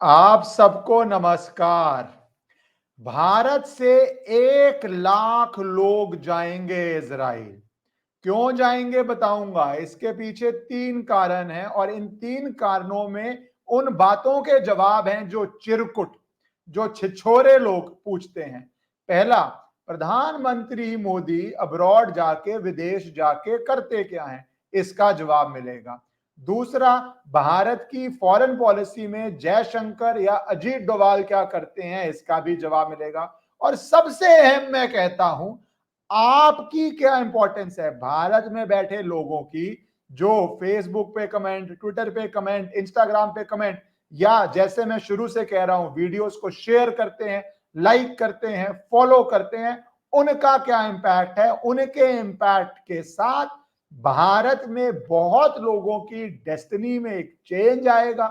आप सबको नमस्कार। भारत से 1 लाख लोग जाएंगे इजराइल। क्यों जाएंगे बताऊंगा। इसके पीछे 3 कारण हैं और इन 3 कारणों में उन बातों के जवाब हैं जो चिरकुट, जो छिछोरे लोग पूछते हैं। पहला, प्रधानमंत्री मोदी अब्रॉड जाके, विदेश जाके करते क्या हैं, इसका जवाब मिलेगा। दूसरा, भारत की फॉरेन पॉलिसी में जयशंकर या अजीत डोभाल क्या करते हैं, इसका भी जवाब मिलेगा। और सबसे अहम मैं कहता हूं, आपकी क्या इंपॉर्टेंस है भारत में बैठे लोगों की, जो फेसबुक पे कमेंट, ट्विटर पे कमेंट, इंस्टाग्राम पे कमेंट, या जैसे मैं शुरू से कह रहा हूं वीडियोस को शेयर करते हैं, लाइक करते हैं, फॉलो करते हैं, उनका क्या इंपैक्ट है। उनके इंपैक्ट के साथ भारत में बहुत लोगों की डेस्टिनी में एक चेंज आएगा।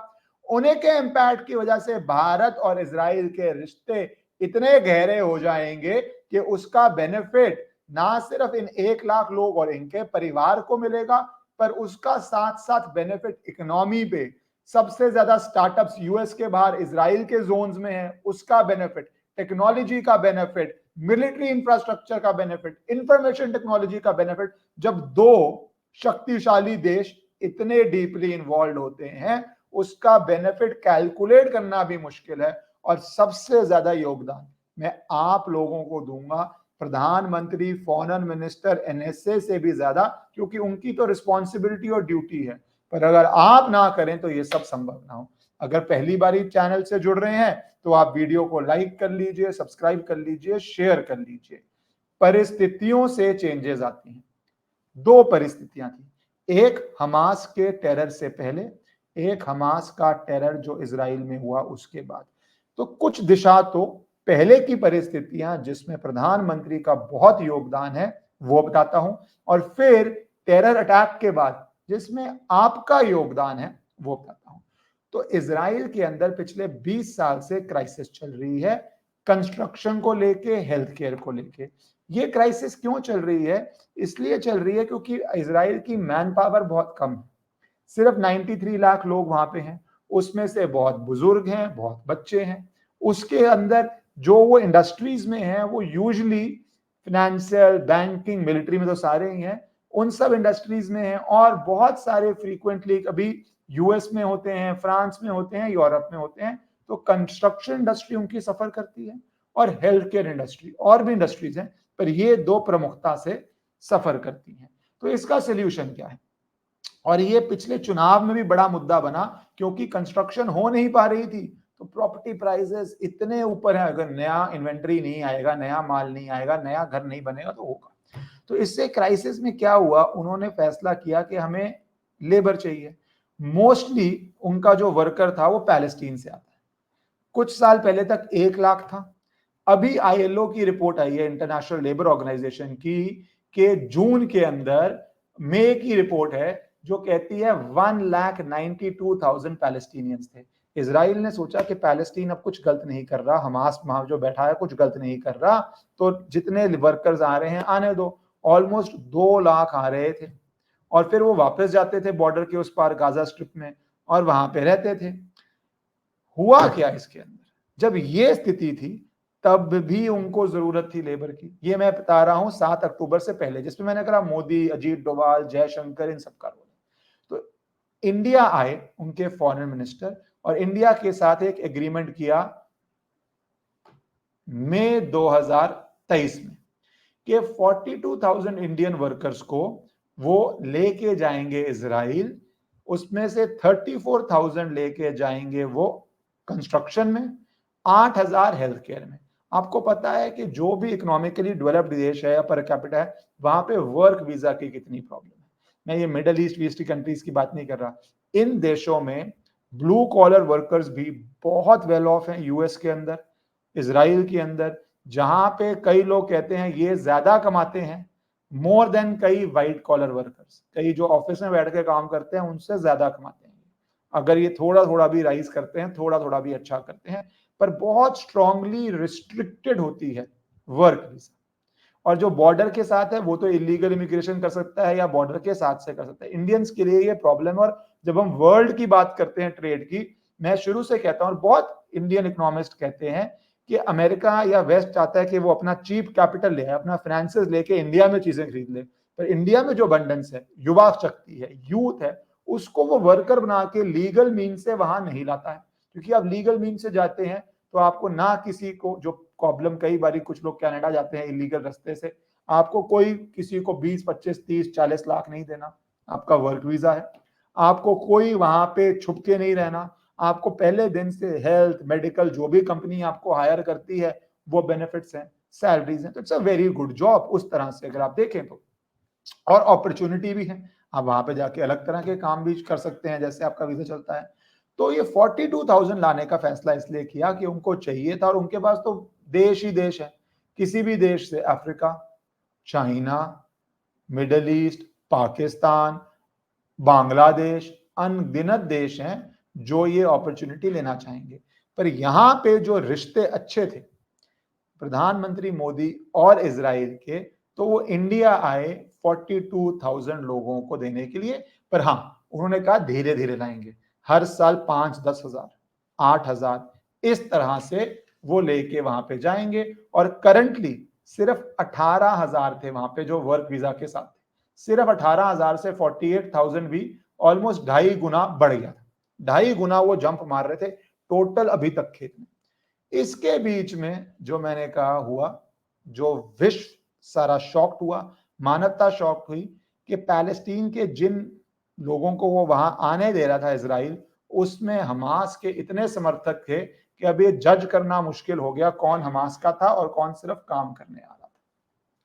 उनके इंपैक्ट की वजह से भारत और इजराइल के रिश्ते इतने गहरे हो जाएंगे कि उसका बेनिफिट ना सिर्फ इन 1 लाख लोग और इनके परिवार को मिलेगा, पर उसका साथ साथ बेनिफिट इकोनॉमी पे, सबसे ज्यादा स्टार्टअप्स यूएस के बाहर इजराइल के जोन्स में है, उसका बेनिफिट, टेक्नोलॉजी का बेनिफिट, मिलिट्री इंफ्रास्ट्रक्चर का बेनिफिट, इंफॉर्मेशन टेक्नोलॉजी का बेनिफिट। जब दो शक्तिशाली देश इतने डीपली इन्वॉल्व होते हैं, उसका बेनिफिट कैलकुलेट करना भी मुश्किल है। और सबसे ज्यादा योगदान मैं आप लोगों को दूंगा, प्रधानमंत्री, फॉरेन मिनिस्टर, एनएसए से भी ज्यादा, क्योंकि उनकी तो रिस्पॉन्सिबिलिटी और ड्यूटी है। पर अगर आप ना करें तो ये सब संभव ना हो। अगर पहली बार चैनल से जुड़ रहे हैं तो आप वीडियो को लाइक कर लीजिए, सब्सक्राइब कर लीजिए, शेयर कर लीजिए। परिस्थितियों से चेंजेस आती हैं। 2 परिस्थितियां थी, एक हमास के टेरर से पहले, एक हमास का टेरर जो इजराइल में हुआ उसके बाद। तो कुछ दिशा तो पहले की परिस्थितियां जिसमें प्रधानमंत्री का बहुत योगदान है वो बताता हूं, और फिर टेरर अटैक के बाद जिसमें आपका योगदान है वो बताता हूं। तो इजराइल के अंदर पिछले 20 साल से क्राइसिस चल रही है, कंस्ट्रक्शन को लेके, हेल्थ केयर को लेके। ये क्राइसिस क्यों चल रही है? इसलिए चल रही है क्योंकि इजराइल की मैन पावर बहुत कम है। सिर्फ 93 लाख लोग वहां पे हैं, उसमें से बहुत बुजुर्ग हैं, बहुत बच्चे हैं। उसके अंदर जो वो इंडस्ट्रीज में हैं वो यूजुअली फाइनेंशियल, बैंकिंग, मिलिट्री में तो सारे ही हैं, उन सब इंडस्ट्रीज में हैं। और बहुत सारे फ्रीक्वेंटली कभी यूएस में होते हैं, फ्रांस में होते हैं, यूरोप में होते हैं। तो कंस्ट्रक्शन इंडस्ट्री उनकी सफर करती है, और हेल्थ केयर इंडस्ट्री, और भी इंडस्ट्रीज हैं, पर ये दो प्रमुखता से सफर करती हैं। तो इसका सोल्यूशन क्या है? और ये पिछले चुनाव में भी बड़ा मुद्दा बना, क्योंकि कंस्ट्रक्शन हो नहीं पा रही थी, तो प्रॉपर्टी प्राइसेस इतने ऊपर है, अगर नया इन्वेंट्री नहीं आएगा, नया माल नहीं आएगा, नया घर नहीं बनेगा तो होगा। तो इससे क्राइसिस में क्या हुआ, उन्होंने फैसला किया कि हमें लेबर चाहिए। मोस्टली उनका जो वर्कर था वो पैलेस्टीन से आता है। कुछ साल पहले तक 1 लाख था। अभी आईएलओ की रिपोर्ट आई है, इंटरनेशनल लेबर ऑर्गेनाइजेशन की, के जून के अंदर, मई की रिपोर्ट है, जो कहती है 1,92,000 पैलेस्टीनियंस थे। इसराइल ने सोचा कि पैलेस्टीन अब कुछ गलत नहीं कर रहा, हमास वहां जो बैठा है कुछ गलत नहीं कर रहा, तो जितने वर्कर्स आ रहे हैं आने दो। ऑलमोस्ट 2 लाख आ रहे थे, और फिर वो वापस जाते थे बॉर्डर के उस पार गाजा स्ट्रिप में, और वहां पे रहते थे। हुआ क्या इसके अंदर, जब ये स्थिति थी तब भी उनको जरूरत थी लेबर की। ये मैं बता रहा हूं 7 अक्टूबर से पहले, जिसमें मैंने कहा मोदी, अजीत डोभाल, जयशंकर, इन सबका रोल है। तो इंडिया आए उनके फॉरेन मिनिस्टर, और इंडिया के साथ एक एग्रीमेंट किया मई 2023 में कि 42,000 इंडियन वर्कर्स को वो लेके जाएंगे इजराइल। उसमें से 34,000 लेके जाएंगे वो कंस्ट्रक्शन में, 8,000 हेल्थ केयर में। आपको पता है कि जो भी इकोनॉमिकली डेवलप्ड देश है या पर कैपिटा है, वहां पे वर्क वीजा की कितनी प्रॉब्लम है। मैं ये मिडल ईस्ट ईस्ट कंट्रीज की बात नहीं कर रहा। इन देशों में ब्लू कॉलर वर्कर्स भी बहुत वेल ऑफ हैं, यूएस के अंदर, इसराइल के अंदर, जहां पे कई लोग कहते हैं ये ज्यादा कमाते हैं, मोर देन कई व्हाइट कॉलर वर्कर्स, कई जो ऑफिस में बैठ के काम करते हैं उनसे ज्यादा कमाते हैं। अगर ये थोड़ा थोड़ा भी राइज करते हैं, थोड़ा थोड़ा भी अच्छा करते हैं, पर बहुत स्ट्रांगली रिस्ट्रिक्टेड होती है वर्क वीजा। और जो बॉर्डर के साथ है वो तो इलीगल इमिग्रेशन कर सकता है या बॉर्डर के साथ से कर सकता है। इंडियंस के लिए ये प्रॉब्लम। और जब हम वर्ल्ड की बात करते हैं ट्रेड की, मैं शुरू से कहता हूं और बहुत इंडियन इकोनॉमिस्ट कहते हैं कि अमेरिका या वेस्ट चाहता है कि वो अपना चीप कैपिटल ले, अपना फाइनेंसेस लेके इंडिया में चीजें खरीद ले, पर इंडिया में जो अबंडेंस है, युवा शक्ति है, यूथ है, उसको वो वर्कर बना के लीगल मीन से वहां नहीं लाता है। क्योंकि आप लीगल मीन से जाते हैं तो आपको ना किसी को, जो प्रॉब्लम कई बार कुछ लोग कनाडा जाते हैं इलीगल रास्ते से, आपको कोई किसी को 20, 25, 30, 40 लाख नहीं देना, आपका वर्क वीजा है। आपको कोई वहां पे छुप के नहीं रहना, आपको पहले दिन से हेल्थ, मेडिकल, जो भी कंपनी आपको हायर करती है वो बेनिफिट्स हैं, सैलरीज हैं। तो it's a very good job उस तरह से अगर आप देखें तो, और अपॉर्चुनिटी भी है, आप वहां पे जाके अलग तरह के काम भी कर सकते हैं जैसे आपका वीजा चलता है। तो ये 42,000 लाने का फैसला इसलिए किया कि उनको चाहिए था, और उनके पास तो देश ही देश है, किसी भी देश से, Africa, China, middle east, Pakistan, Bangladesh, अनगिनत देश हैं जो ये अपॉर्चुनिटी लेना चाहेंगे। पर यहां पे जो रिश्ते अच्छे थे प्रधानमंत्री मोदी और इजराइल के, तो वो इंडिया आए 42,000 लोगों को देने के लिए। पर हाँ, उन्होंने कहा धीरे धीरे लाएंगे, हर साल 5-10 हजार, 8,000, इस तरह से वो लेके वहां पे जाएंगे। और करंटली सिर्फ 18,000 थे वहां पे जो वर्क वीजा के साथ थे, सिर्फ 18,000 से 48,000 भी ऑलमोस्ट 2.5 गुना बढ़ गया था, 2.5 गुना वो जंप मार रहे थे टोटल अभी तक खेत में। इसके बीच में जो मैंने कहा हुआ, जो विश्व सारा शॉक्ड हुआ, मानवता शॉक हुई कि पैलेस्टीन के जिन लोगों को वो वहां आने दे रहा था इजराइल, उसमें हमास के इतने समर्थक थे कि अब ये जज करना मुश्किल हो गया कौन हमास का था और कौन सिर्फ काम करने आ रहा था।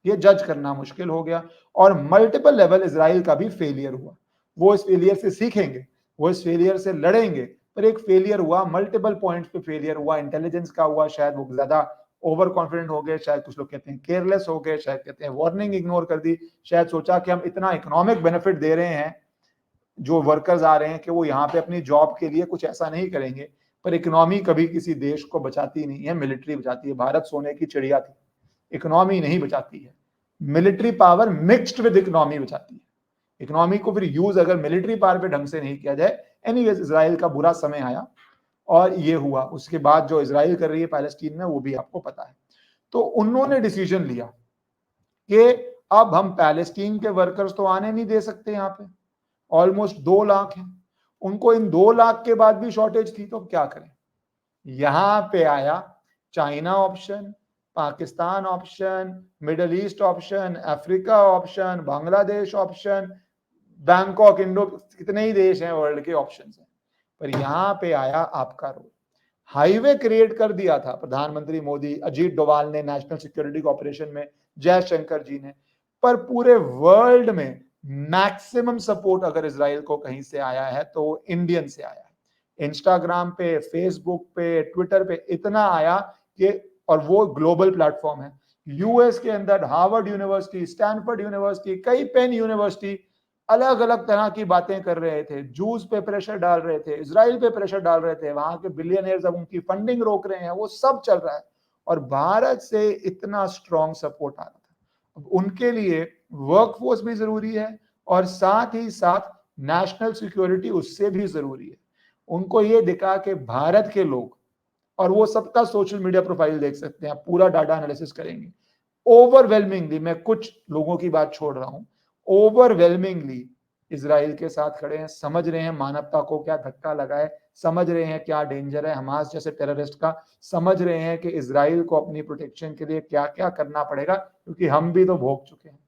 ये जज करना मुश्किल हो गया, और मल्टीपल लेवल इजराइल का भी फेलियर हुआ। वो इस फेलियर से सीखेंगे, वो इस फेलियर से लड़ेंगे, पर एक फेलियर हुआ, मल्टीपल पॉइंट्स पे फेलियर हुआ, इंटेलिजेंस का हुआ, शायद वो ज्यादा ओवर कॉन्फिडेंट हो गए, शायद कुछ लोग कहते हैं केयरलेस हो गए, शायद कहते हैं वार्निंग इग्नोर कर दी, शायद सोचा कि हम इतना इकोनॉमिक बेनिफिट दे रहे हैं जो वर्कर्स आ रहे हैं कि वो यहाँ पे अपनी जॉब के लिए कुछ ऐसा नहीं करेंगे। पर इकोनॉमी कभी किसी देश को बचाती नहीं है, मिलिट्री बचाती है। भारत सोने की चिड़िया थी, इकोनॉमी नहीं बचाती है, military power mixed with economy बचाती है। इकोनॉमी को फिर यूज अगर मिलिट्री पावर पे ढंग से नहीं किया जाए। एनीवेज, इजराइल का बुरा समय आया और ये हुआ। उसके बाद जो इजराइल कर रही है पैलेस्टीन में, वो भी आपको पता है। तो उन्होंने डिसीजन लिया कि अब हम पैलेस्टीन के वर्कर्स तो आने नहीं दे सकते, यहाँ पे ऑलमोस्ट 2 लाख हैं, उनको इन 2 लाख के बाद भी शॉर्टेज थी, तो क्या करें। यहां पे आया China option, Pakistan option, middle east option, Africa option, Bangladesh option, Bangkok, Indo, कितने ही देश हैं वर्ल्ड के ऑप्शन हैं। पर यहां पे आया आपका रोल। हाईवे क्रिएट कर दिया था प्रधानमंत्री मोदी, अजीत डोभाल ने नेशनल सिक्योरिटी कॉर्पोरेशन में, जयशंकर जी ने। पर पूरे वर्ल्ड में मैक्सिमम सपोर्ट अगर इजराइल को कहीं से आया है तो इंडियन से आया है। इंस्टाग्राम पे, फेसबुक पे, ट्विटर पे इतना आया कि, और वो ग्लोबल प्लेटफॉर्म है। यूएस के अंदर हार्वर्ड यूनिवर्सिटी, स्टैनफोर्ड यूनिवर्सिटी, कई पेन यूनिवर्सिटी अलग अलग तरह की बातें कर रहे थे, जूस पे प्रेशर डाल रहे थे, इजराइल पे प्रेशर डाल रहे थे, वहां के बिलियनियर्स अब उनकी फंडिंग रोक रहे हैं, वो सब चल रहा है। और भारत से इतना स्ट्रॉन्ग सपोर्ट आ रहा था। अब उनके लिए वर्कफोर्स भी जरूरी है और साथ ही साथ नेशनल सिक्योरिटी उससे भी जरूरी है। उनको ये दिखा कि भारत के लोग, और वो सबका सोशल मीडिया प्रोफाइल देख सकते हैं, आप पूरा डाटा एनालिसिस करेंगे, ओवरवेलमिंगली, मैं कुछ लोगों की बात छोड़ रहा हूं, ओवरवेलमिंगली इजराइल के साथ खड़े हैं, समझ रहे हैं मानवता को क्या धक्का लगा है, समझ रहे हैं क्या डेंजर है हमास जैसे टेररिस्ट का, समझ रहे हैं कि इजराइल को अपनी प्रोटेक्शन के लिए क्या क्या करना पड़ेगा, क्योंकि हम भी तो भोग चुके हैं।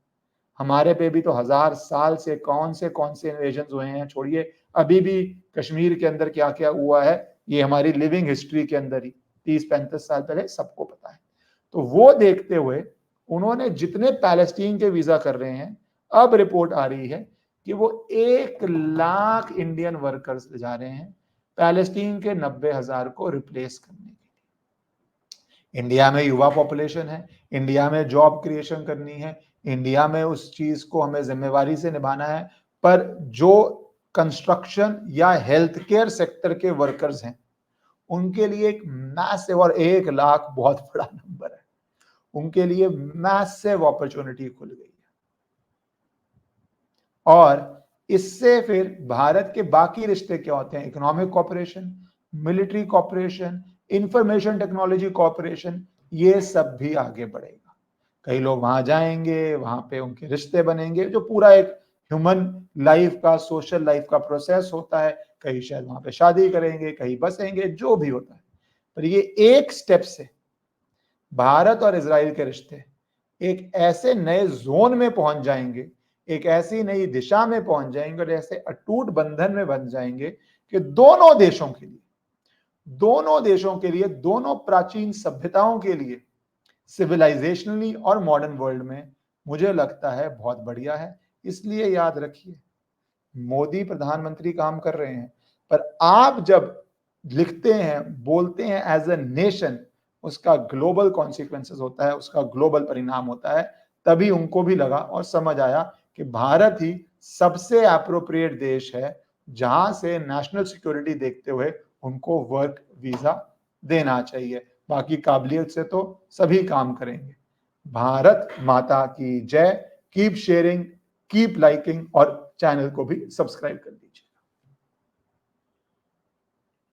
हमारे पे भी तो 1000 साल से कौन से इन्वेजन हुए हैं, छोड़िए अभी भी कश्मीर के अंदर क्या क्या हुआ है, ये हमारी लिविंग हिस्ट्री के अंदर ही 30-35 साल पहले सबको पता है। तो वो देखते हुए उन्होंने जितने पैलेस्टीन के वीजा कर रहे हैं, अब रिपोर्ट आ रही है कि वो 1 लाख इंडियन वर्कर्स ले जा रहे हैं पैलेस्टीन के 90,000 को रिप्लेस करने के लिए। इंडिया में युवा पॉपुलेशन है, इंडिया में जॉब क्रिएशन करनी है, इंडिया में उस चीज को हमें जिम्मेवारी से निभाना है। पर जो कंस्ट्रक्शन या हेल्थ केयर सेक्टर के वर्कर्स हैं, उनके लिए एक मैसिव, और 1 लाख बहुत बड़ा नंबर है, उनके लिए मैसिव अपॉर्चुनिटी खुल गई है। और इससे फिर भारत के बाकी रिश्ते क्या होते हैं, economic cooperation, military cooperation, information technology cooperation, ये सब भी आगे बढ़ेगा। कई लोग वहां जाएंगे, वहां पे उनके रिश्ते बनेंगे, जो पूरा एक ह्यूमन लाइफ का, सोशल लाइफ का प्रोसेस होता है। कई शायद वहां पे शादी करेंगे, कहीं बसेंगे, जो भी होता है। पर ये एक स्टेप से भारत और इजराइल के रिश्ते एक ऐसे नए जोन में पहुंच जाएंगे, एक ऐसी नई दिशा में पहुंच जाएंगे और ऐसे अटूट बंधन में बन जाएंगे कि दोनों देशों के लिए, दोनों प्राचीन सभ्यताओं के लिए सिविलाइजेशनली और मॉडर्न वर्ल्ड में मुझे लगता है बहुत बढ़िया है। इसलिए याद रखिए, मोदी प्रधानमंत्री काम कर रहे हैं, पर आप जब लिखते हैं, बोलते हैं एज अ नेशन, उसका ग्लोबल कॉन्सिक्वेंसेस होता है, उसका ग्लोबल परिणाम होता है। तभी उनको भी लगा और समझ आया कि भारत ही सबसे अप्रोप्रिएट देश है जहां से नेशनल सिक्योरिटी देखते हुए उनको वर्क वीजा देना चाहिए। बाकी काबिलियत से तो सभी काम करेंगे। भारत माता की जय। कीप शेयरिंग, कीप लाइकिंग और चैनल को भी सब्सक्राइब कर दीजिए।